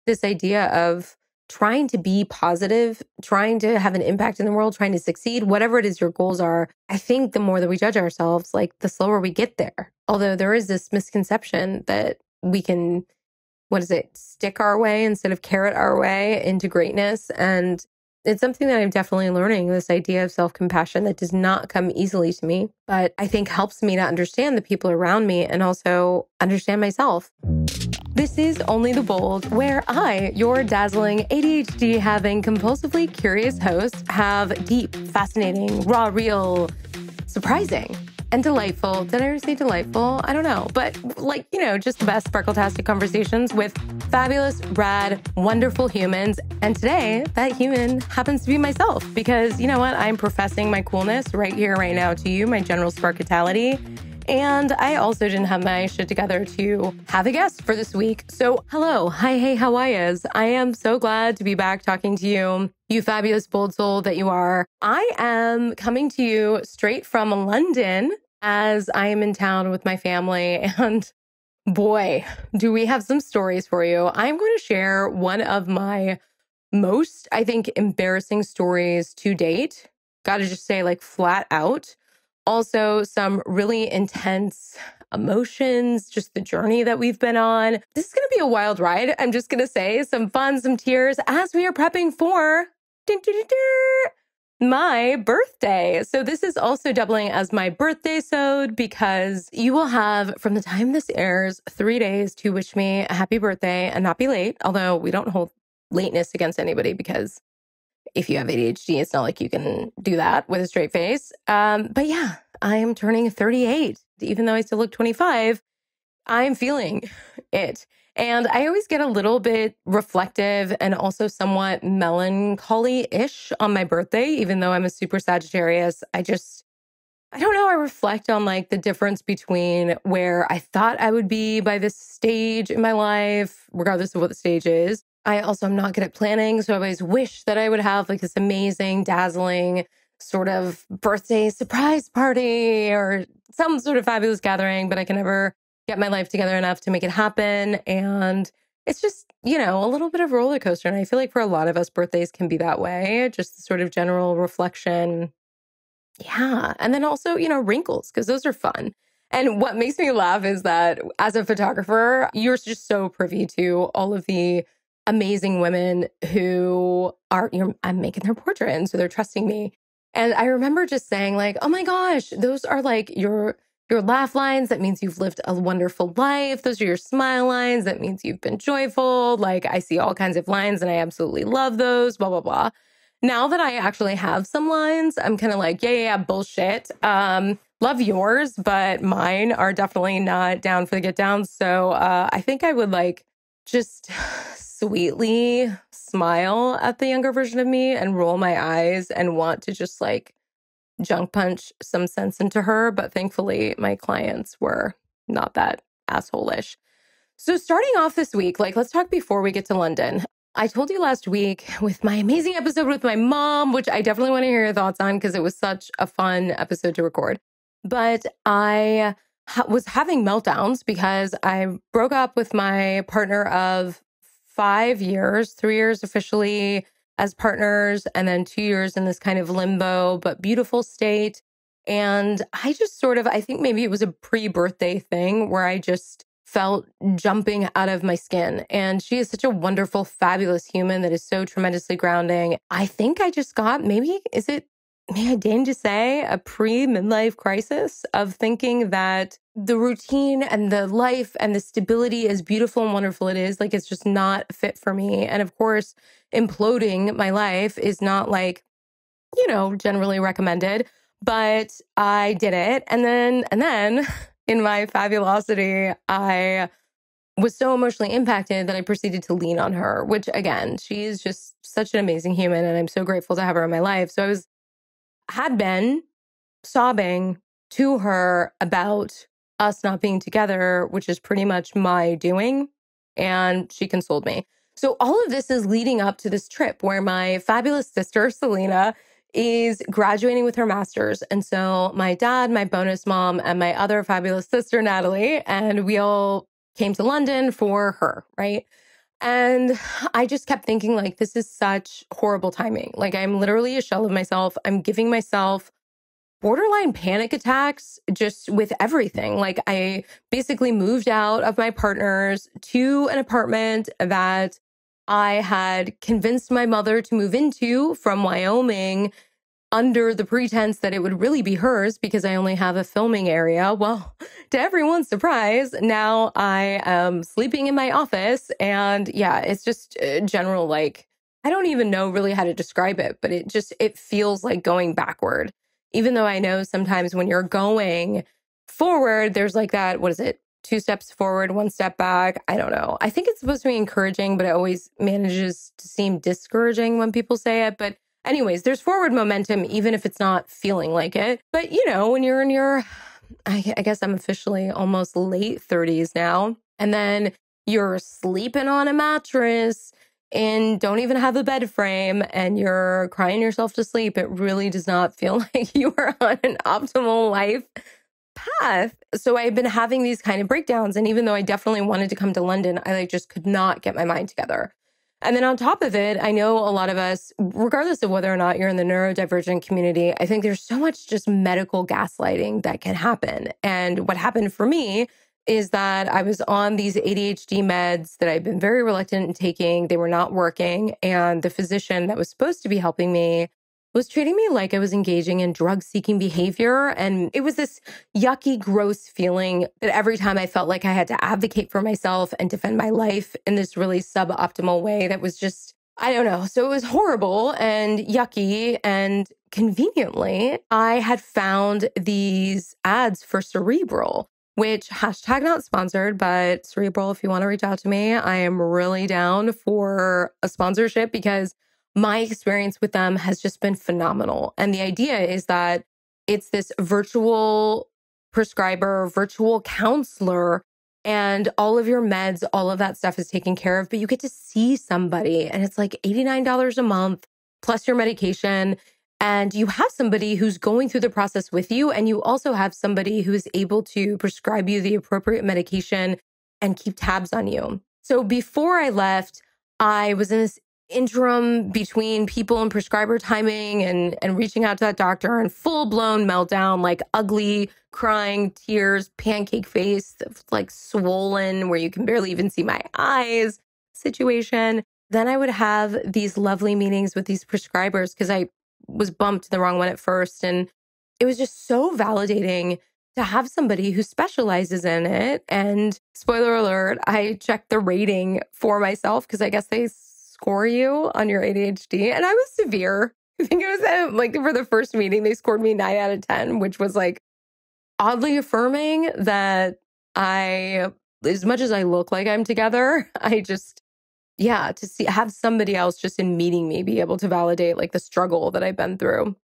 this idea of trying to be positive, trying to have an impact in the world, trying to succeed, whatever it is your goals are. I think the more that we judge ourselves, like the slower we get there. Although there is this misconception that we can, stick our way instead of carrot our way into greatness. And it's something that I'm definitely learning, this idea of self-compassion that does not come easily to me, but I think helps me to understand the people around me and also understand myself. This is Only the Bold, where I, your dazzling ADHD having compulsively curious host, have deep, fascinating, raw, real, surprising, and delightful. Did I ever say delightful? I don't know. But just the best sparkle-tastic conversations with fabulous, rad, wonderful humans. And today, that human happens to be myself because you know what? I'm professing my coolness right here, right now to you, my general sparkitality. And I also didn't have my shit together to have a guest for this week. So hello, hi, hey, how are yous? I am so glad to be back talking to you, you fabulous bold soul that you are. I am coming to you straight from London as I am in town with my family. And boy, do we have some stories for you. I'm going to share one of my most, I think, embarrassing stories to date. Got to just say, flat out. Also, some really intense emotions, just the journey that we've been on. This is going to be a wild ride. I'm just going to say some fun, some tears as we are prepping for my birthday. So this is also doubling as my birthday sode because you will have, from the time this airs, 3 days to wish me a happy birthday and not be late. Although we don't hold lateness against anybody because if you have ADHD, it's not like you can do that with a straight face. But yeah, I am turning 38. Even though I still look 25, I'm feeling it. And I always get a little bit reflective and also somewhat melancholy-ish on my birthday, even though I'm a super Sagittarius. I don't know, I reflect on the difference between where I thought I would be by this stage in my life, regardless of what the stage is. I also am not good at planning, so I always wish that I would have this amazing, dazzling sort of birthday surprise party or some sort of fabulous gathering, but I can never get my life together enough to make it happen. And it's just, a little bit of a roller coaster. And I feel like for a lot of us, birthdays can be that way, just the sort of general reflection. Yeah. And then also, wrinkles, because those are fun. And what makes me laugh is that as a photographer, you're just so privy to all of the amazing women who I'm making their portrait. And so they're trusting me. And I remember just saying oh my gosh, those are your laugh lines. That means you've lived a wonderful life. Those are your smile lines. That means you've been joyful. I see all kinds of lines and I absolutely love those, blah, blah, blah. Now that I actually have some lines, I'm kind of yeah, bullshit. Love yours, but mine are definitely not down for the get down. So I think I would just sweetly smile at the younger version of me and roll my eyes and want to just junk punch some sense into her. But thankfully, my clients were not that asshole-ish. So starting off this week, let's talk before we get to London. I told you last week with my amazing episode with my mom, which I definitely want to hear your thoughts on because it was such a fun episode to record. But I was having meltdowns because I broke up with my partner of 5 years, 3 years officially as partners, and then 2 years in this kind of limbo, but beautiful state. And I just I think maybe it was a pre-birthday thing where I just felt jumping out of my skin. And she is such a wonderful, fabulous human that is so tremendously grounding. I think I just got, may I deign to say, a pre-midlife crisis of thinking that the routine and the life and the stability, as beautiful and wonderful it is, it's just not fit for me. And of course, imploding my life is not generally recommended, but I did it. And then in my fabulosity, I was so emotionally impacted that I proceeded to lean on her, which again, she is just such an amazing human and I'm so grateful to have her in my life. So had been sobbing to her about us not being together, which is pretty much my doing. And she consoled me. So all of this is leading up to this trip where my fabulous sister, Selena, is graduating with her master's. And so my dad, my bonus mom, and my other fabulous sister, Natalie, and we all came to London for her, right? And I just kept thinking, like, this is such horrible timing. Like, I'm literally a shell of myself. I'm giving myself borderline panic attacks just with everything. Like, I basically moved out of my partner's to an apartment that I had convinced my mother to move into from Wyoming under the pretense that it would really be hers because I only have a filming area. Well, to everyone's surprise, now I am sleeping in my office. And yeah, it's just general, like, I don't even know really how to describe it, but it feels like going backward. Even though I know sometimes when you're going forward, there's like that, what is it? 2 steps forward, 1 step back. I don't know. I think it's supposed to be encouraging, but it always manages to seem discouraging when people say it. But anyways, there's forward momentum, even if it's not feeling like it. But, when you're in your, I guess I'm officially almost late 30s now, and then you're sleeping on a mattress and don't even have a bed frame and you're crying yourself to sleep, it really does not feel like you are on an optimal life path. So I've been having these kind of breakdowns. And even though I definitely wanted to come to London, I just could not get my mind together. And then on top of it, I know a lot of us, regardless of whether or not you're in the neurodivergent community, I think there's so much just medical gaslighting that can happen. And what happened for me is that I was on these ADHD meds that I've been very reluctant in taking. They were not working. And the physician that was supposed to be helping me was treating me like I was engaging in drug-seeking behavior. And it was this yucky, gross feeling that every time I felt like I had to advocate for myself and defend my life in this really suboptimal way that was just, I don't know. So it was horrible and yucky. And conveniently, I had found these ads for Cerebral, which hashtag not sponsored, but Cerebral, if you want to reach out to me, I am really down for a sponsorship because my experience with them has just been phenomenal. And the idea is that it's this virtual prescriber, virtual counselor, and all of your meds, all of that stuff is taken care of, but you get to see somebody and it's like $89 a month plus your medication. And you have somebody who's going through the process with you. And you also have somebody who is able to prescribe you the appropriate medication and keep tabs on you. So before I left, I was in this interim between people and prescriber timing and reaching out to that doctor and full-blown meltdown, like ugly crying, tears, pancake face, like swollen where you can barely even see my eyes situation. Then I would have these lovely meetings with these prescribers because I was bumped to the wrong one at first. And it was just so validating to have somebody who specializes in it. And spoiler alert, I checked the rating for myself because I guess they score you on your ADHD. And I was severe. I think it was like for the first meeting, they scored me 9 out of 10, which was like oddly affirming that as much as I look like I'm together, have somebody else just in meeting me be able to validate like the struggle that I've been through.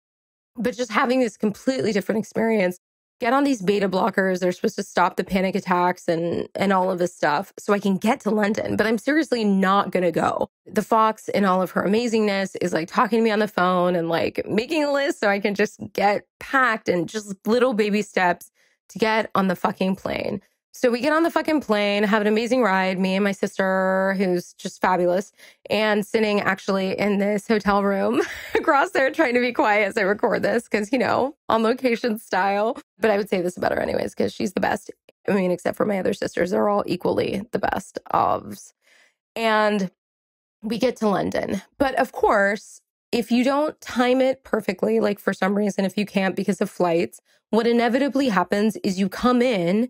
But just having this completely different experience, get on these beta blockers. They're supposed to stop the panic attacks and all of this stuff so I can get to London. But I'm seriously not going to go. The Fox in all of her amazingness is like talking to me on the phone and like making a list so I can just get packed and just little baby steps to get on the fucking plane. So we get on the fucking plane, have an amazing ride, me and my sister, who's just fabulous, and sitting actually in this hotel room across there trying to be quiet as I record this because, on location style. But I would say this about her anyways because she's the best. I mean, except for my other sisters, they're all equally the best ofs. And we get to London. But of course, if you don't time it perfectly, like for some reason, if you can't because of flights, what inevitably happens is you come in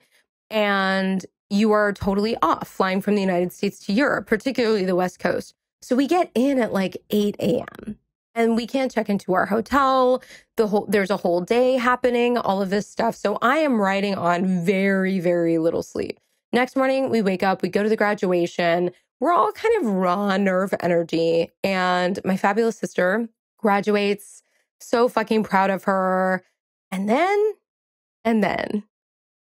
and you are totally off flying from the United States to Europe, particularly the West Coast. So we get in at like 8 a.m. and we can't check into our hotel. There's a whole day happening, all of this stuff. So I am riding on very, very little sleep. Next morning, we wake up, we go to the graduation. We're all kind of raw nerve energy. And my fabulous sister graduates, so fucking proud of her. And then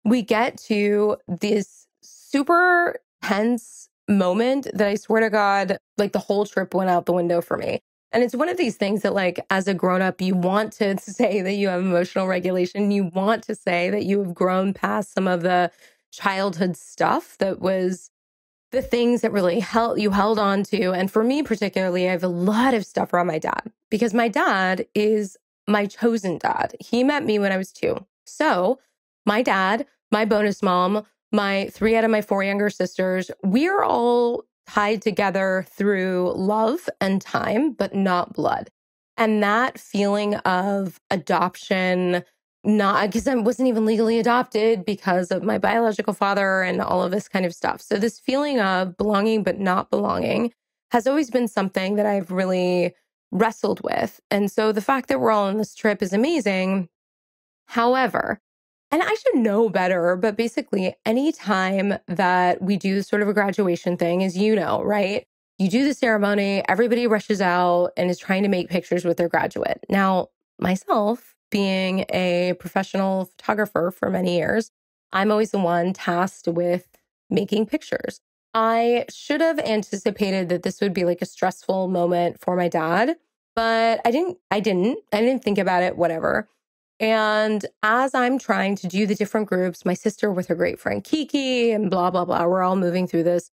we get to this super tense moment that I swear to God, like the whole trip went out the window for me. And it's one of these things that like, as a grown-up, you want to say that you have emotional regulation. You want to say that you have grown past some of the childhood stuff that the things that really you held on to. And for me particularly, I have a lot of stuff around my dad because my dad is my chosen dad. He met me when I was 2. So my dad, my bonus mom, my 3 out of my 4 younger sisters, we're all tied together through love and time, but not blood. And that feeling of adoption, not because I wasn't even legally adopted because of my biological father and all of this kind of stuff. So this feeling of belonging but not belonging has always been something that I've really wrestled with. And so the fact that we're all on this trip is amazing. However, and I should know better, but basically anytime that we do sort of a graduation thing, as you know, right? You do the ceremony, everybody rushes out and is trying to make pictures with their graduate. Now, myself, being a professional photographer for many years, I'm always the one tasked with making pictures. I should have anticipated that this would be like a stressful moment for my dad, but I didn't think about it, whatever. And as I'm trying to do the different groups, my sister with her great friend Kiki and blah, blah, blah, we're all moving through this.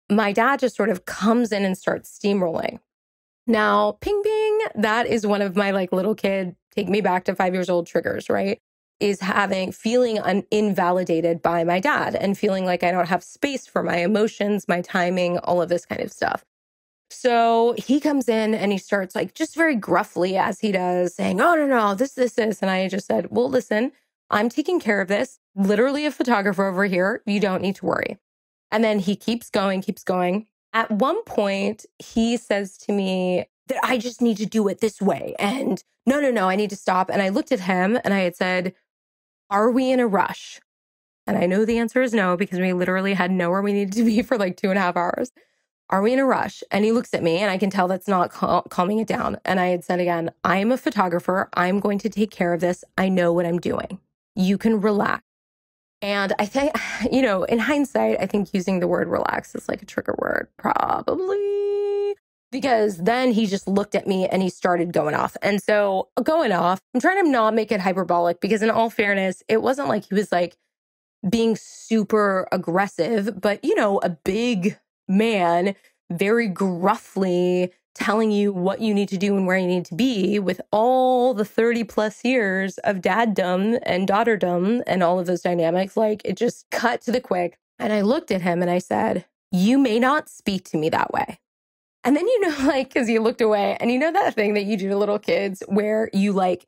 My dad just sort of comes in and starts steamrolling. Now, ping, ping, that is one of my like little kid, take me back to 5 years old triggers, right? Is feeling invalidated by my dad and feeling like I don't have space for my emotions, my timing, all of this kind of stuff. So he comes in and he starts like just very gruffly as he does saying, oh, no, this. And I just said, well, listen, I'm taking care of this. Literally a photographer over here. You don't need to worry. And then he keeps going. At one point, he says to me that I just need to do it this way. And no, I need to stop. And I looked at him and I had said, are we in a rush? And I know the answer is no, because we literally had nowhere we needed to be for like 2.5 hours. Are we in a rush? And he looks at me and I can tell that's not calming it down. And I had said again, I am a photographer. I'm going to take care of this. I know what I'm doing. You can relax. And I think, in hindsight, I think using the word relax is like a trigger word, probably. Because then he just looked at me and he started going off. And so going off, I'm trying to not make it hyperbolic because in all fairness, it wasn't like he was like being super aggressive, but a big man very gruffly telling you what you need to do and where you need to be with all the 30 plus years of daddom and daughterdom and all of those dynamics. Like it just cut to the quick. And I looked at him and I said, you may not speak to me that way. And then, because you looked away and that thing that you do to little kids where you like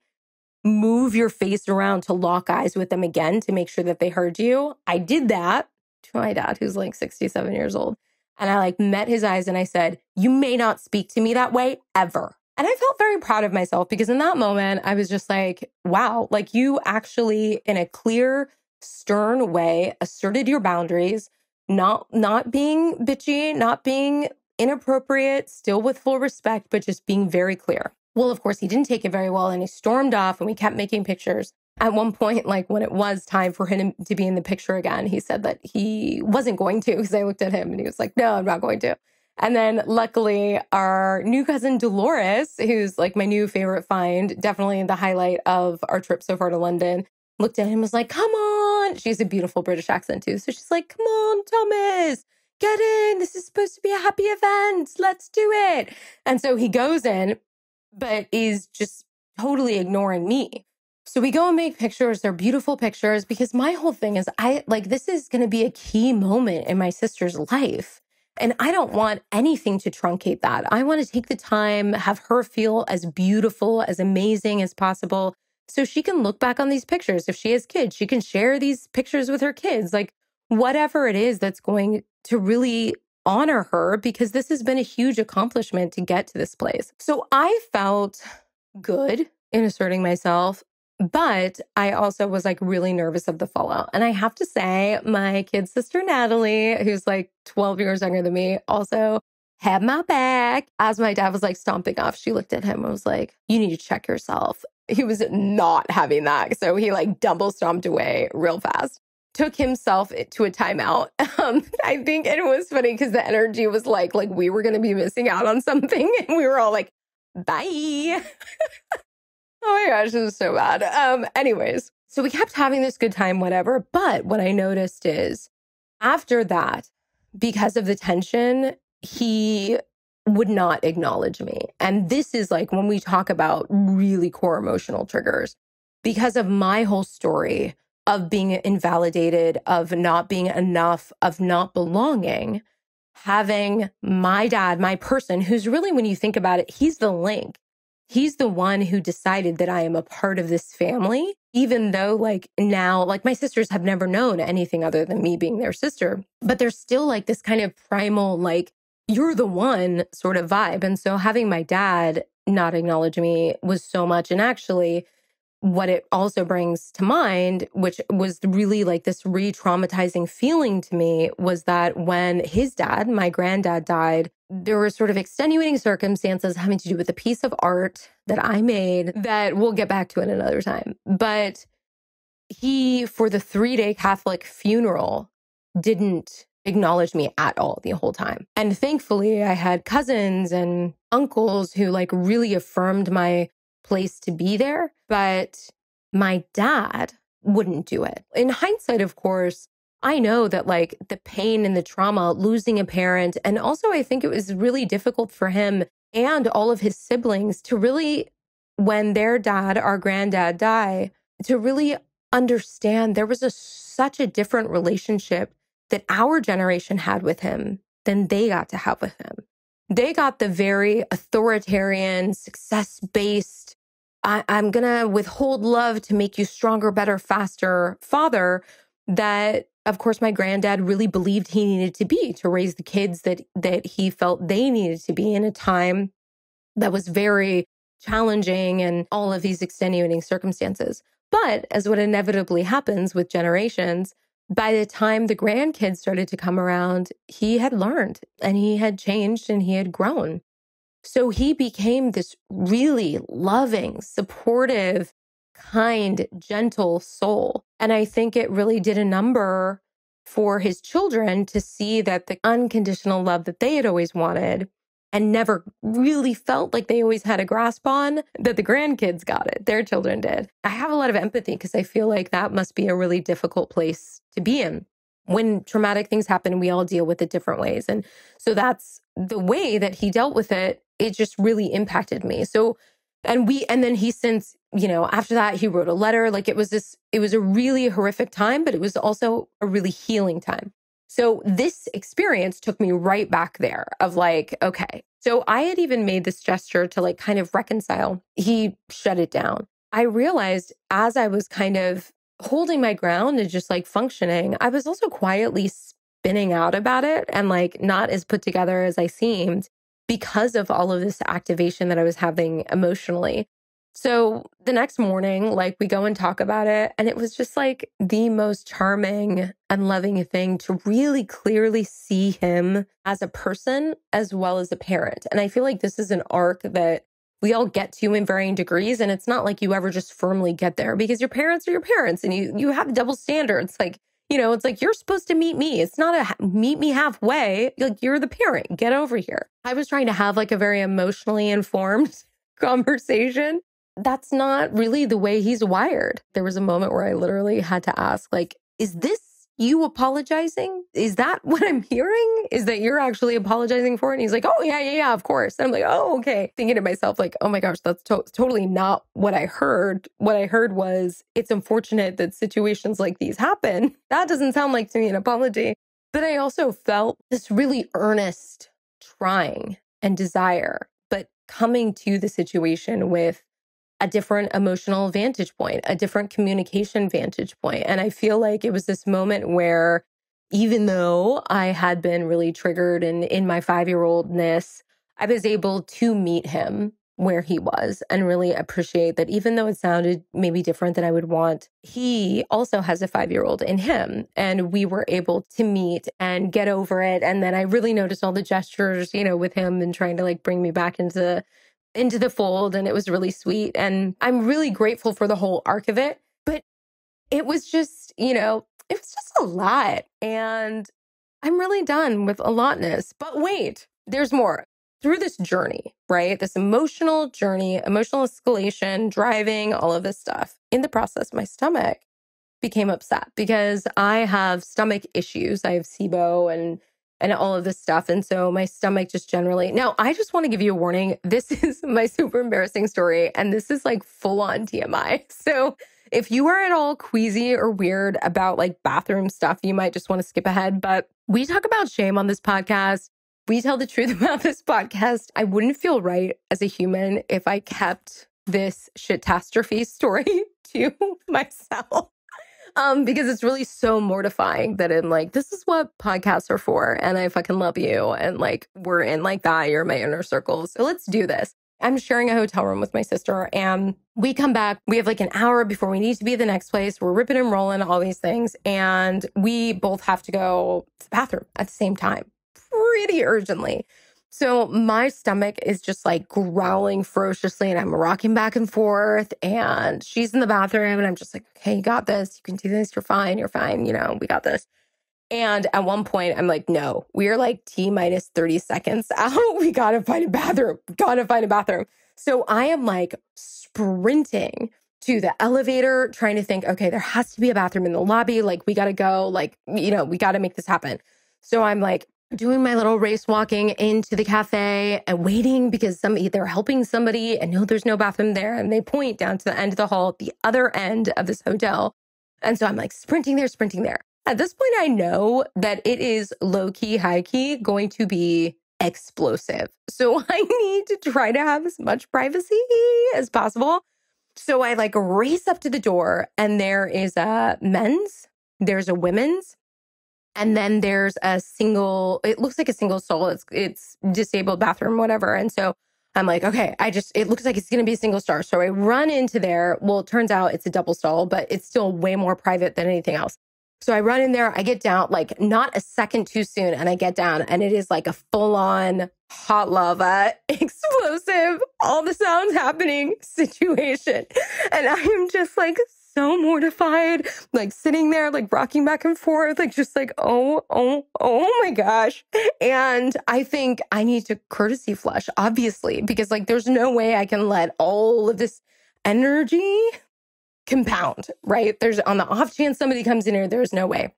move your face around to lock eyes with them again to make sure that they heard you. I did that to my dad, who's like 67 years old. And I like met his eyes and I said, you may not speak to me that way ever. And I felt very proud of myself because in that moment, I was just like, wow, like you actually in a clear, stern way asserted your boundaries, not being bitchy, not being inappropriate, still with full respect, but just being very clear. Well, of course, he didn't take it very well and he stormed off and we kept making pictures. At one point, like when it was time for him to be in the picture again, he said that he wasn't going to because I looked at him and he was like, no, I'm not going to. And then luckily our new cousin Dolores, who's like my new favorite find, definitely the highlight of our trip so far to London, looked at him and was like, come on. She has a beautiful British accent too. So she's like, come on, Thomas, get in. This is supposed to be a happy event. Let's do it. And so he goes in, but is just totally ignoring me. So we go and make pictures. They're beautiful pictures because my whole thing is this is going to be a key moment in my sister's life. And I don't want anything to truncate that. I want to take the time, have her feel as beautiful, as amazing as possible. So she can look back on these pictures. If she has kids, she can share these pictures with her kids, like whatever it is that's going to really honor her, because this has been a huge accomplishment to get to this place. So I felt good in asserting myself, but I also was like really nervous of the fallout. And I have to say, my kid sister, Natalie, who's like 12 years younger than me, also had my back. As my dad was like stomping off, she looked at him and was like, you need to check yourself. He was not having that. So he like double stomped away real fast. Took himself to a timeout. I think it was funny because the energy was like we were going to be missing out on something. And we were all like, bye. Oh my gosh, this is so bad. Anyways, so we kept having this good time, whatever. But what I noticed is after that, because of the tension, he would not acknowledge me. And this is like when we talk about really core emotional triggers, because of my whole story of being invalidated, of not being enough, of not belonging, having my dad, my person, who's really, when you think about it, he's the link. He's the one who decided that I am a part of this family, even though like now, like my sisters have never known anything other than me being their sister, but there's still like this kind of primal, like, you're the one sort of vibe. And so having my dad not acknowledge me was so much. And actually, what it also brings to mind, which was really like this re-traumatizing feeling to me, was that when his dad, my granddad, died, there were sort of extenuating circumstances having to do with a piece of art that I made that we'll get back to it another time. But he, for the 3-day Catholic funeral, didn't acknowledge me at all the whole time. And thankfully, I had cousins and uncles who like really affirmed my place to be there, but my dad wouldn't do it. In hindsight, of course, I know that like the pain and the trauma, losing a parent, and also I think it was really difficult for him and all of his siblings to really, when their dad, our granddad, died, to really understand there was such a different relationship that our generation had with him than they got to have with him. They got the very authoritarian, success-based, I'm going to withhold love to make you stronger, better, faster father that, of course, my granddad really believed he needed to be to raise the kids that he felt they needed to be in a time that was very challenging and all of these extenuating circumstances. But as what inevitably happens with generations, by the time the grandkids started to come around, he had learned and he had changed and he had grown. So he became this really loving, supportive, kind, gentle soul. And I think it really did a number for his children to see that the unconditional love that they had always wanted and never really felt like they always had a grasp on, that the grandkids got it. Their children did. I have a lot of empathy because I feel like that must be a really difficult place to be in. When traumatic things happen, we all deal with it different ways. And so that's the way that he dealt with it. It just really impacted me. So, and then he since, after that, he wrote a letter. Like it was a really horrific time, but it was also a really healing time. So this experience took me right back there of like, okay. So I had even made this gesture to like kind of reconcile. He shut it down. I realized as I was kind of holding my ground and just like functioning, I was also quietly spinning out about it and like not as put together as I seemed because of all of this activation that I was having emotionally. So the next morning, like we go and talk about it, and it was just like the most charming and loving thing to really clearly see him as a person as well as a parent. And I feel like this is an arc that we all get to in varying degrees. And it's not like you ever just firmly get there because your parents are your parents and you have double standards. Like, it's like you're supposed to meet me. It's not a meet me halfway. Like you're the parent. Get over here. I was trying to have like a very emotionally informed conversation. That's not really the way he's wired. There was a moment where I literally had to ask, like, is this you apologizing? Is that what I'm hearing? Is that you're actually apologizing for it? And he's like, oh, yeah, of course. And I'm like, oh, okay. Thinking to myself, like, oh my gosh, that's totally not what I heard. What I heard was, it's unfortunate that situations like these happen. That doesn't sound like to me an apology. But I also felt this really earnest trying and desire, but coming to the situation with a different emotional vantage point, a different communication vantage point. And I feel like it was this moment where even though I had been really triggered and in my 5-year-oldness, I was able to meet him where he was and really appreciate that even though it sounded maybe different than I would want, he also has a 5-year-old in him. And we were able to meet and get over it. And then I really noticed all the gestures, with him and trying to like bring me back into the fold. And it was really sweet. And I'm really grateful for the whole arc of it. But it was just, it was just a lot. And I'm really done with a lotness. But wait, there's more. Through this journey, right? This emotional journey, emotional escalation, driving, all of this stuff. In the process, my stomach became upset because I have stomach issues. I have SIBO and and all of this stuff. And so my stomach just generally, now I just want to give you a warning. This is my super embarrassing story. And this is like full on TMI. So if you are at all queasy or weird about like bathroom stuff, you might just want to skip ahead. But we talk about shame on this podcast. We tell the truth about this podcast. I wouldn't feel right as a human if I kept this shitastrophe story to myself. Because it's really so mortifying that I'm like, this is what podcasts are for. And I fucking love you. And like, we're in like that. You're my inner circle. So let's do this. I'm sharing a hotel room with my sister and we come back. We have like an hour before we need to be at the next place. We're ripping and rolling, all these things. And we both have to go to the bathroom at the same time, pretty urgently. So my stomach is just like growling ferociously and I'm rocking back and forth and she's in the bathroom and I'm just like, okay, you got this. You can do this. You're fine. You're fine. You know, we got this. And at one point I'm like, no, we are like T minus 30 seconds out. We got to find a bathroom. Got to find a bathroom. So I am like sprinting to the elevator, trying to think, okay, there has to be a bathroom in the lobby. Like we got to go, like, you know, we got to make this happen. So I'm like, doing my little race walking into the cafe and waiting because they're helping somebody and no, there's no bathroom there. And they point down to the end of the hall, the other end of this hotel. And so I'm like sprinting there. At this point, I know that it is low key, high key going to be explosive. So I need to try to have as much privacy as possible. So I like race up to the door and there is a men's, there's a women's, and then there's a single, it looks like a single stall. It's disabled bathroom, whatever. And so I'm like, okay, it looks like it's going to be a single star. So I run into there. Well, it turns out it's a double stall, but it's still way more private than anything else. So I run in there, I get down, like not a second too soon. And I get down and it is like a full on hot lava, explosive, all the sounds happening situation. And I am just like so mortified, like sitting there, like rocking back and forth, like just like, oh my gosh. And I think I need to courtesy flush, obviously, because like there's no way I can let all of this energy compound, right? There's on the off chance somebody comes in here, there's no way.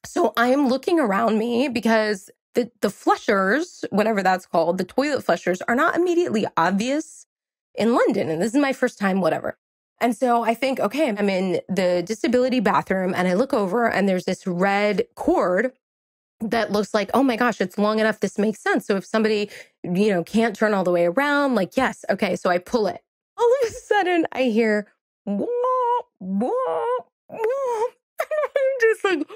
So I am looking around me because the flushers, whatever that's called, the toilet flushers are not immediately obvious in London. And this is my first time, whatever. And so I think, okay, I'm in the disability bathroom and I look over and there's this red cord that looks like, oh my gosh, it's long enough. This makes sense. So if somebody, you know, can't turn all the way around, like, yes, okay. So I pull it. All of a sudden I hear, wah, wah, wah. I'm just like,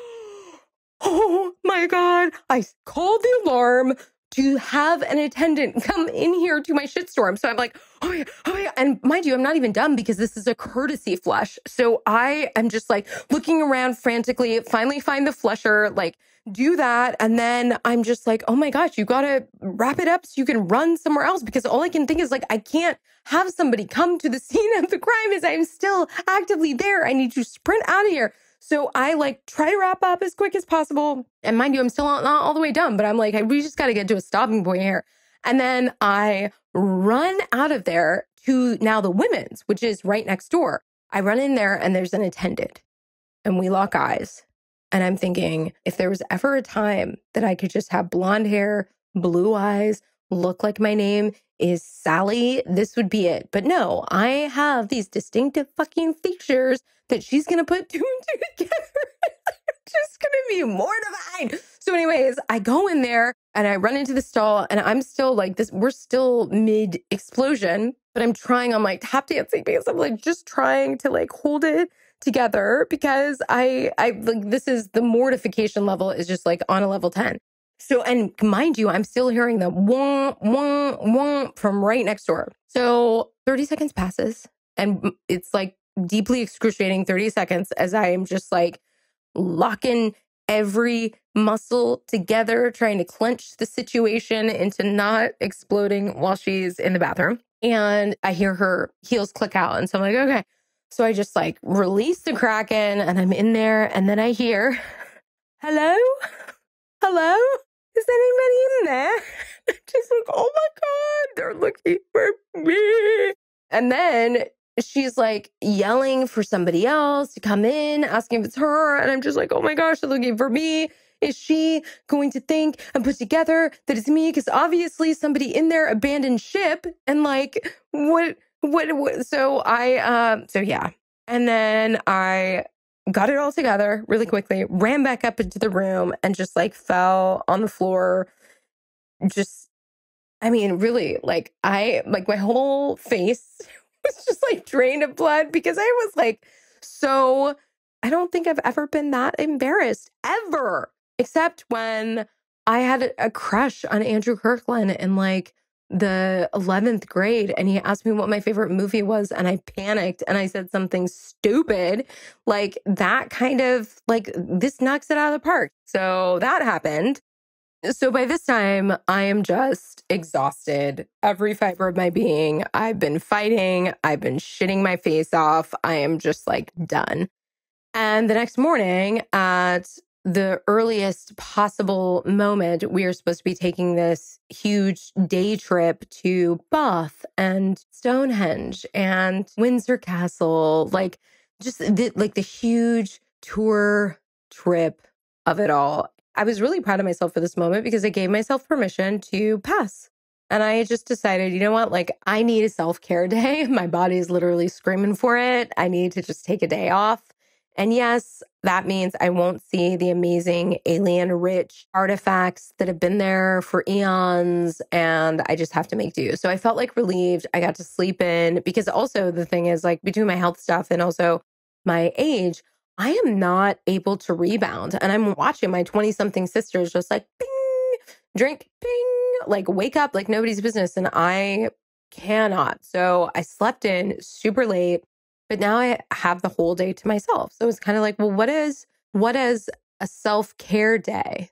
oh my God. I called the alarm to have an attendant come in here to my shitstorm. So I'm like, oh yeah. And mind you, I'm not even done because this is a courtesy flush. So I am just like looking around frantically, finally find the flusher, like do that. And then I'm just like, oh my gosh, you got to wrap it up so you can run somewhere else because all I can think is like, I can't have somebody come to the scene of the crime as I'm still actively there. I need to sprint out of here. So I like try to wrap up as quick as possible. And mind you, I'm still not all the way done, but I'm like, we just got to get to a stopping point here. And then I run out of there to now the women's, which is right next door. I run in there and there's an attendant and we lock eyes. And I'm thinking, if there was ever a time that I could just have blonde hair, blue eyes, look like my name is Sally, this would be it. But no, I have these distinctive fucking features that she's going to put two and two together. Just going to be mortified. So anyways, I go in there and I run into the stall and I'm still like this, we're still mid explosion, but I'm trying, I'm like tap dancing because I'm like just trying to like hold it together because I like, this is the mortification level is just like on a level 10. So, and mind you, I'm still hearing the wah, wah, wah from right next door. So 30 seconds passes and it's like deeply excruciating 30 seconds as I am just like locking every muscle together, trying to clench the situation into not exploding while she's in the bathroom. And I hear her heels click out. And so I'm like, okay. So I just like release the Kraken and I'm in there. And then I hear, hello? Hello? Is anybody in there? Just like, oh my God, they're looking for me. And then she's like yelling for somebody else to come in, asking if it's her. And I'm just like, oh my gosh, they're looking for me. Is she going to think and put together that it's me? Because obviously somebody in there abandoned ship and like, what? So yeah. And then I got it all together really quickly, ran back up into the room and just like fell on the floor. Just, I mean, really, like my whole face was just like drained of blood because I was like, so I don't think I've ever been that embarrassed ever, except when I had a crush on Andrew Kirkland in like the 11th grade. And he asked me what my favorite movie was. And I panicked and I said something stupid like that kind of like, this knocks it out of the park. So that happened. So by this time, I am just exhausted. Every fiber of my being. I've been fighting. I've been shitting my face off. I am just like done. And the next morning, at the earliest possible moment, we are supposed to be taking this huge day trip to Bath and Stonehenge and Windsor Castle, like just the huge tour trip of it all. I was really proud of myself for this moment because I gave myself permission to pass. And I just decided, you know what? Like, I need a self-care day. My body is literally screaming for it. I need to just take a day off. And yes, that means I won't see the amazing alien-rich artifacts that have been there for eons, and I just have to make do. So I felt like relieved. I got to sleep in because also the thing is like between my health stuff and also my age, I am not able to rebound. And I'm watching my 20-something sisters just like bing, drink, bing, like wake up like nobody's business. And I cannot. So I slept in super late. But now I have the whole day to myself. So it's kind of like, well, what does a self-care day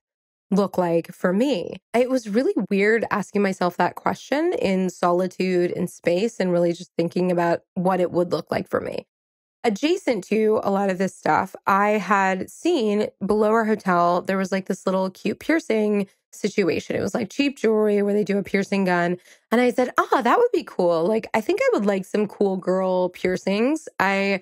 look like for me? It was really weird asking myself that question in solitude and space and really just thinking about what it would look like for me. Adjacent to a lot of this stuff, I had seen below our hotel, there was like this little cute piercing situation. It was like cheap jewelry where they do a piercing gun. And I said, that would be cool. Like, I think I would like some cool girl piercings. I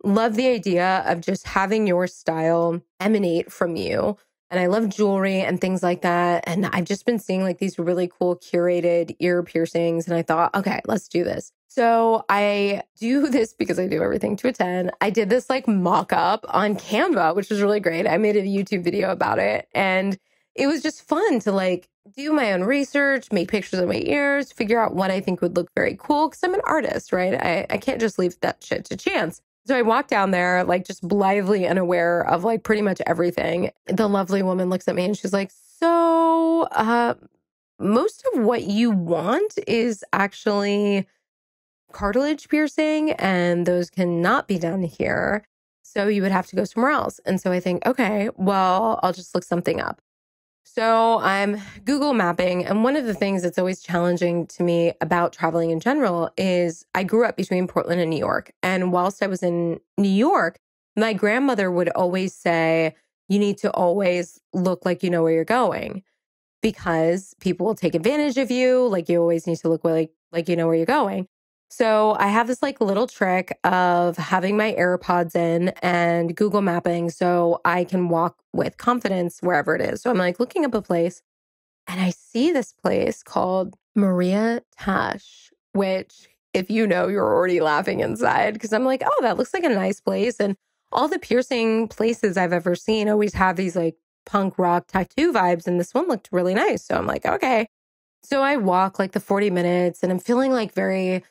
love the idea of just having your style emanate from you. And I love jewelry and things like that. And I've just been seeing like these really cool curated ear piercings. And I thought, okay, let's do this. So I do this because I do everything to a 10. I did this like mock up on Canva, which was really great. I made a YouTube video about it. And it was just fun to like do my own research, make pictures of my ears, figure out what I think would look very cool. Cause I'm an artist, right? I can't just leave that shit to chance. So I walked down there, like just blithely unaware of like pretty much everything. The lovely woman looks at me and she's like, so, most of what you want is actually cartilage piercing and those cannot be done here. So you would have to go somewhere else. And so I think, okay, well, I'll just look something up. So I'm Google mapping. And one of the things that's always challenging to me about traveling in general is I grew up between Portland and New York. And whilst I was in New York, my grandmother would always say, you need to always look like you know where you're going because people will take advantage of you. Like you always need to look like you know where you're going. So I have this like little trick of having my AirPods in and Google mapping so I can walk with confidence wherever it is. So I'm like looking up a place and I see this place called Maria Tash, which if you know, you're already laughing inside because I'm like, oh, that looks like a nice place. And all the piercing places I've ever seen always have these like punk rock tattoo vibes. And this one looked really nice. So I'm like, okay. So I walk like the 40 minutes and I'm feeling like very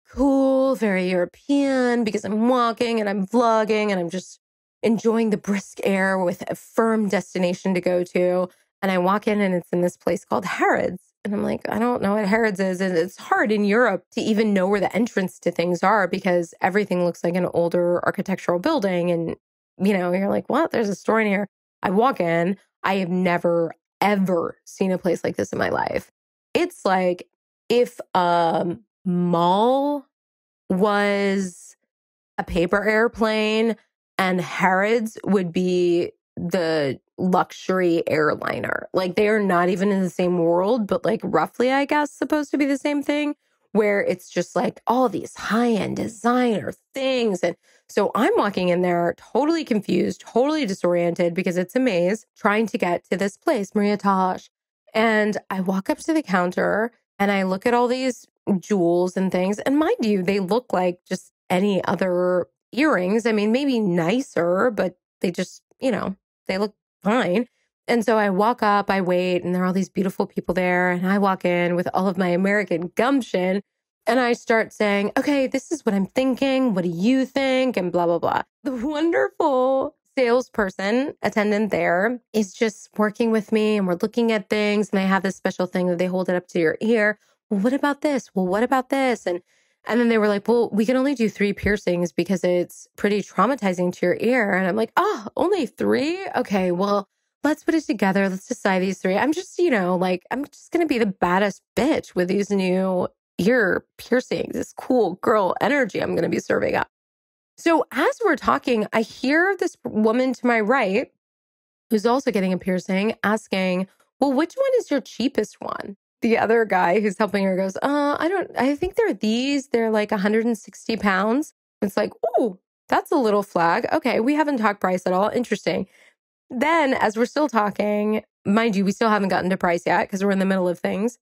cool, very European because I'm walking and I'm vlogging and I'm just enjoying the brisk air with a firm destination to go to. And I walk in and it's in this place called Harrods. And I'm like, I don't know what Harrods is. And it's hard in Europe to even know where the entrance to things are because everything looks like an older architectural building. And, you know, you're like, what? There's a store in here. I walk in. I have never, ever seen a place like this in my life. It's like if mall was a paper airplane and Harrods would be the luxury airliner. Like they are not even in the same world, but like roughly, I guess, supposed to be the same thing. where it's just like all these high-end designer things. And so I'm walking in there totally confused, totally disoriented because it's a maze trying to get to this place, Maria Taj. And I walk up to the counter and I look at all these jewels and things. And mind you, they look like just any other earrings. I mean, maybe nicer, but they just, they look fine. And so I walk up, I wait, and there are all these beautiful people there. And I walk in with all of my American gumption and I start saying, okay, this is what I'm thinking. What do you think? And blah, blah, blah. The wonderful salesperson attendant there is just working with me and we're looking at things. And they have this special thing that they hold it up to your ear. Well, what about this? Well, what about this? And then they were like, well, we can only do 3 piercings because it's pretty traumatizing to your ear. And I'm like, oh, only 3? Okay, well, let's put it together. Let's decide these 3. I'm just, I'm just going to be the baddest bitch with these new ear piercings, this cool girl energy I'm going to be serving up. So as we're talking, I hear this woman to my right, who's also getting a piercing, asking, well, which one is your cheapest one? The other guy who's helping her goes, I think they're these. They're like 160 pounds. It's like, oh, that's a little flag. Okay, we haven't talked price at all. Interesting. Then as we're still talking, mind you, we still haven't gotten to price yet because we're in the middle of things.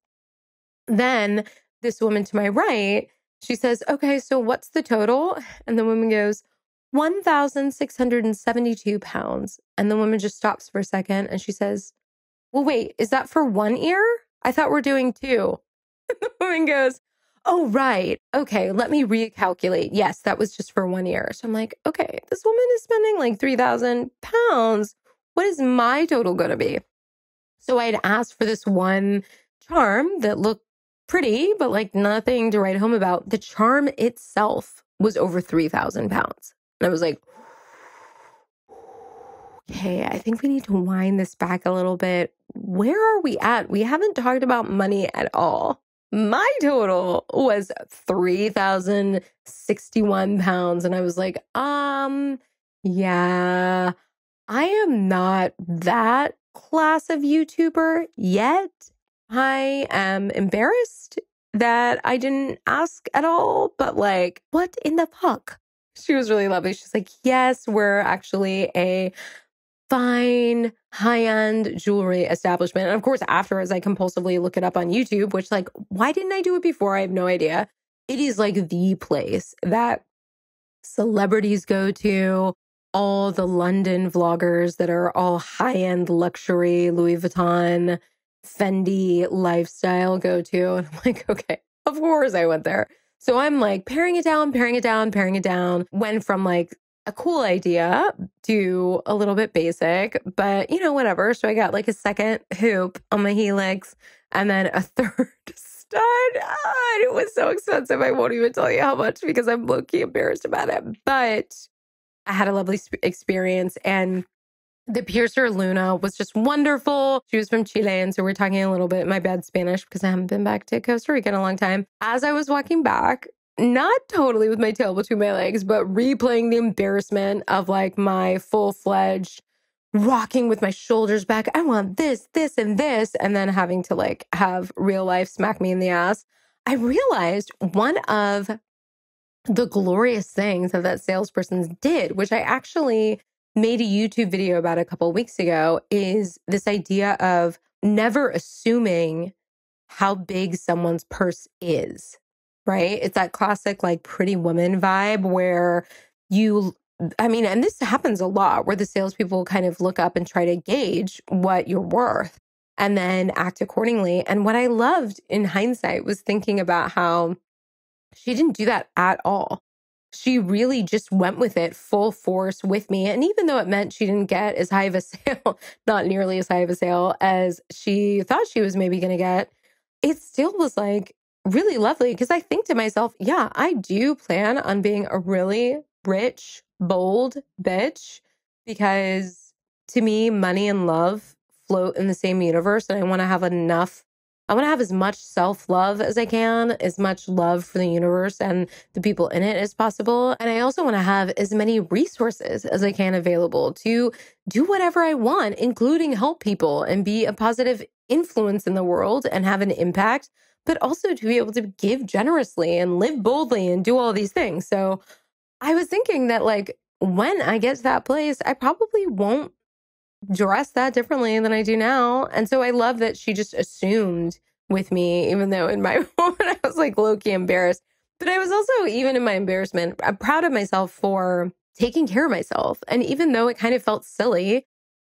Then this woman to my right, she says, okay, so what's the total? And the woman goes, 1,672 pounds. And the woman just stops for a second and she says, well, wait, is that for one ear? I thought we're doing 2. The woman goes, oh, right. Okay, let me recalculate. Yes, that was just for 1 ear. So I'm like, okay, this woman is spending like 3,000 pounds. What is my total going to be? So I'd asked for this one charm that looked pretty, but like nothing to write home about. The charm itself was over 3,000 pounds. And I was like, okay, I think we need to wind this back a little bit. Where are we at? We haven't talked about money at all. My total was 3,061 pounds. And I was like, yeah, I am not that class of YouTuber yet. I am embarrassed that I didn't ask at all, but like, what in the fuck? She was really lovely. She's like, yes, we're actually a fine high-end jewelry establishment. And of course, afterwards, I compulsively look it up on YouTube, which like, why didn't I do it before? I have no idea. It is like the place that celebrities go to, all the London vloggers that are all high-end luxury, Louis Vuitton, Fendi lifestyle go to. And I'm like, okay, of course I went there. So I'm like paring it down. Went from like a cool idea to a little bit basic, but whatever. So I got like a second hoop on my helix and then a third stud. And it was so expensive. I won't even tell you how much because I'm low-key embarrassed about it. But I had a lovely experience and the piercer Luna was just wonderful. She was from Chile. And so we're talking a little bit in my bad Spanish because I haven't been back to Costa Rica in a long time. As I was walking back, not totally with my tail between my legs, but replaying the embarrassment of like my full-fledged rocking with my shoulders back. I want this, this, and this. And then having to like have real life smack me in the ass. I realized one of the glorious things that salesperson did, which I actually made a YouTube video about a couple of weeks ago, is this idea of never assuming how big someone's purse is, right? It's that classic like Pretty Woman vibe where and this happens a lot where the salespeople kind of look up and try to gauge what you're worth and then act accordingly. And what I loved in hindsight was thinking about how she didn't do that at all. She really just went with it full force with me. And even though it meant she didn't get as high of a sale, not nearly as high of a sale as she thought she was maybe going to get, it still was like really lovely. Because I think to myself, yeah, I do plan on being a really rich, bold bitch. Because to me, money and love float in the same universe. And I want to have as much self-love as I can, as much love for the universe and the people in it as possible. And I also want to have as many resources as I can available to do whatever I want, including help people and be a positive influence in the world and have an impact, but also to be able to give generously and live boldly and do all these things. So I was thinking that like when I get to that place, I probably won't dress that differently than I do now. And so I love that she just assumed with me, even though in my moment I was like low-key embarrassed. But I was also, even in my embarrassment, I'm proud of myself for taking care of myself. And even though it kind of felt silly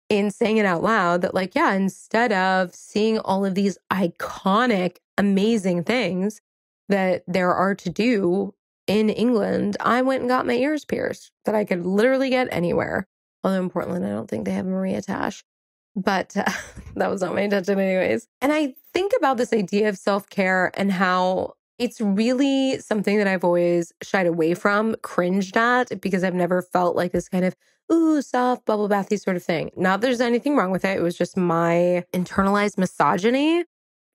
in saying it out loud, that like, yeah, instead of seeing all of these iconic, amazing things that there are to do in England, I went and got my ears pierced that I could literally get anywhere. Although in Portland, I don't think they have Maria Tash, but that was not my intention anyways. And I think about this idea of self-care and how it's really something that I've always shied away from, cringed at, because I've never felt like this kind of, ooh, soft, bubble bathy sort of thing. Not that there's anything wrong with it. It was just my internalized misogyny,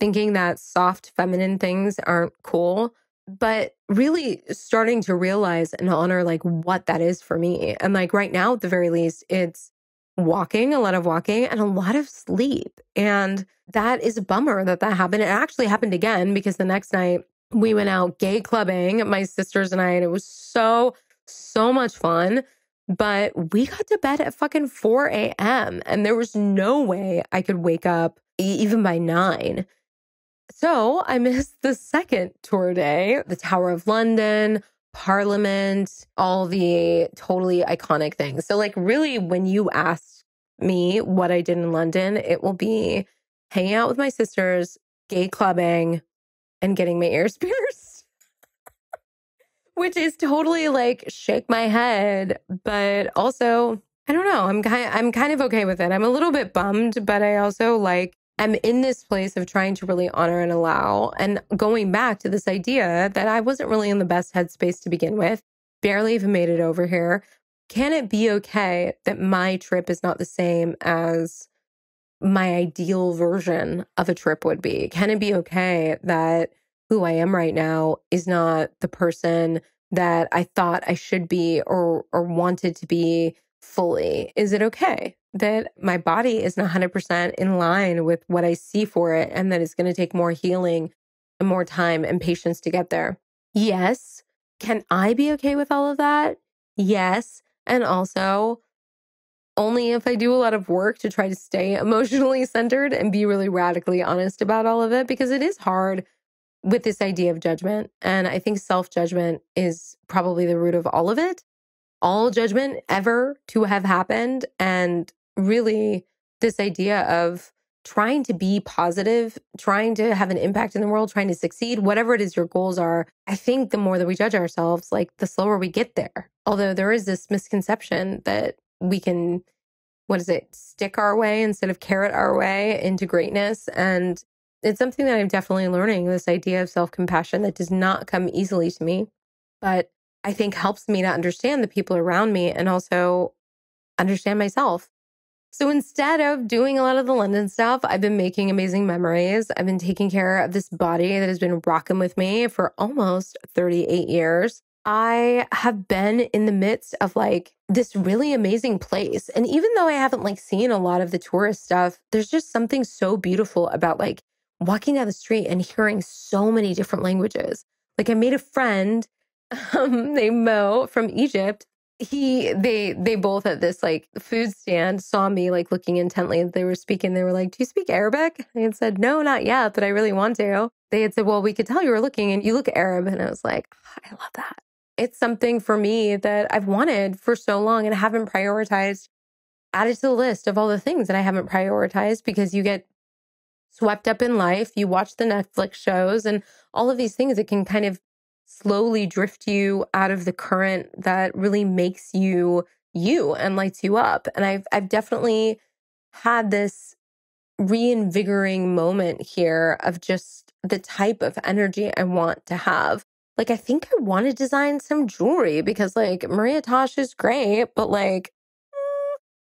thinking that soft, feminine things aren't cool. But really starting to realize and honor like what that is for me. And like right now, at the very least, it's walking, a lot of walking and a lot of sleep. And that is a bummer that that happened. It actually happened again because the next night we went out gay clubbing, my sisters and I, and it was so much fun. But we got to bed at fucking 4 a.m. and there was no way I could wake up even by 9. So I missed the second tour day, the Tower of London, Parliament, all the totally iconic things. So like really when you ask me what I did in London, it will be hanging out with my sisters, gay clubbing, and getting my ears pierced, which is totally like shake my head. But also, I don't know, I'm kind of okay with it. I'm a little bit bummed, but I also like I'm in this place of trying to really honor and allow and going back to this idea that I wasn't really in the best headspace to begin with, barely even made it over here. Can it be okay that my trip is not the same as my ideal version of a trip would be? Can it be okay that who I am right now is not the person that I thought I should be or wanted to be fully? Is it okay that my body isn't 100% in line with what I see for it and that it's going to take more healing and more time and patience to get there? Yes. Can I be okay with all of that? Yes. And also, only if I do a lot of work to try to stay emotionally centered and be really radically honest about all of it, because it is hard with this idea of judgment. And I think self-judgment is probably the root of all of it. All judgment ever to have happened. And really this idea of trying to be positive, trying to have an impact in the world, trying to succeed, whatever it is your goals are. I think the more that we judge ourselves, like the slower we get there. Although there is this misconception that we can, what is it, stick our way instead of carrot our way into greatness. And it's something that I'm definitely learning, this idea of self-compassion that does not come easily to me, but I think helps me to understand the people around me and also understand myself. So instead of doing a lot of the London stuff, I've been making amazing memories. I've been taking care of this body that has been rocking with me for almost 38 years. I have been in the midst of like this really amazing place. And even though I haven't like seen a lot of the tourist stuff, there's just something so beautiful about like walking down the street and hearing so many different languages. Like I made a friend named Mo from Egypt. They both at this like food stand saw me like looking intently. They were speaking. They were like, "Do you speak Arabic?" I had said, "No, not yet, but I really want to." They had said, "Well, we could tell you were looking and you look Arab." And I was like, oh, I love that. It's something for me that I've wanted for so long and I haven't prioritized, added to the list of all the things that I haven't prioritized because you get swept up in life. You watch the Netflix shows and all of these things. It can kind of slowly drift you out of the current that really makes you you and lights you up. And I've definitely had this reinvigorating moment here of just the type of energy I want to have. Like I think I want to design some jewelry because like Maria Tosh is great, but like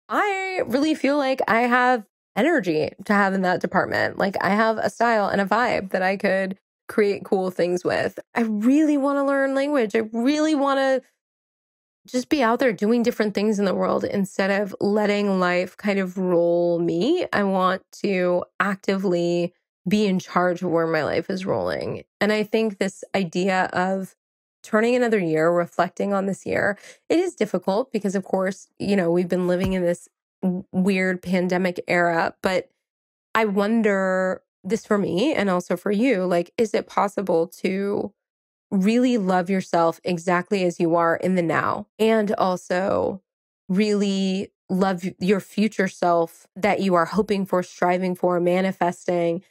I really feel like I have energy to have in that department. Like I have a style and a vibe that I could create cool things with. I really want to learn language. I really want to just be out there doing different things in the world instead of letting life kind of roll me. I want to actively be in charge of where my life is rolling. And I think this idea of turning another year, reflecting on this year, it is difficult because, of course, we've been living in this weird pandemic era. But I wonder this for me and also for you, like, is it possible to really love yourself exactly as you are in the now and also really love your future self that you are hoping for, striving for, manifesting,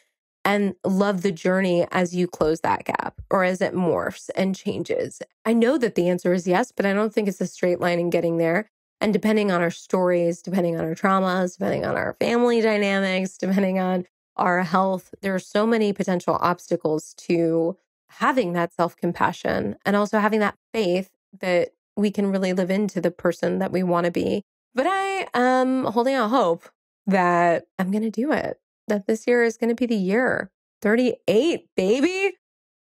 and love the journey as you close that gap or as it morphs and changes? I know that the answer is yes, but I don't think it's a straight line in getting there. And depending on our stories, depending on our traumas, depending on our family dynamics, depending on our health, there are so many potential obstacles to having that self compassion and also having that faith that we can really live into the person that we want to be. But I am holding out hope that I'm going to do it, that this year is going to be the year. 38, baby.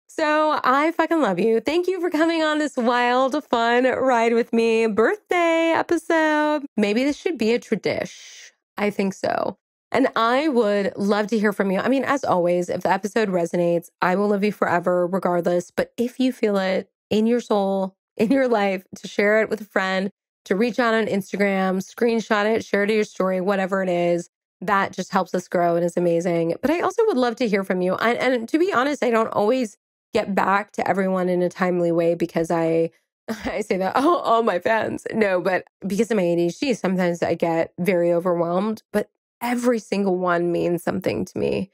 So I fucking love you. Thank you for coming on this wild, fun ride with me. Birthday episode. Maybe this should be a tradition. I think so. And I would love to hear from you. I mean, as always, if the episode resonates, I will love you forever, regardless. But if you feel it in your soul, in your life, to share it with a friend, to reach out on Instagram, screenshot it, share it to your story, whatever it is, that just helps us grow and is amazing. But I also would love to hear from you. And to be honest, I don't always get back to everyone in a timely way because I say that, oh, all my fans. No, but because of my ADHD, sometimes I get very overwhelmed, but every single one means something to me.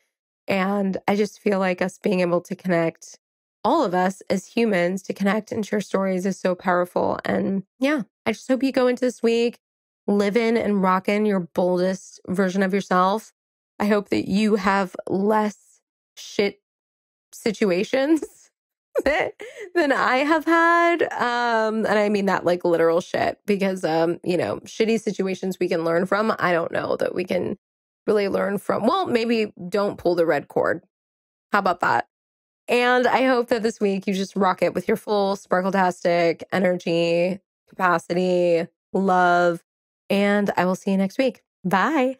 And I just feel like us being able to connect, all of us as humans, to connect and share stories is so powerful. And yeah, I just hope you go into this week living and rocking your boldest version of yourself. I hope that you have less shit situations than I have had. And I mean that like literal shit because, shitty situations we can learn from. I don't know that we can really learn from. Well, maybe don't pull the red cord. How about that? And I hope that this week you just rock it with your full sparkletastic energy, capacity, love, and I will see you next week. Bye.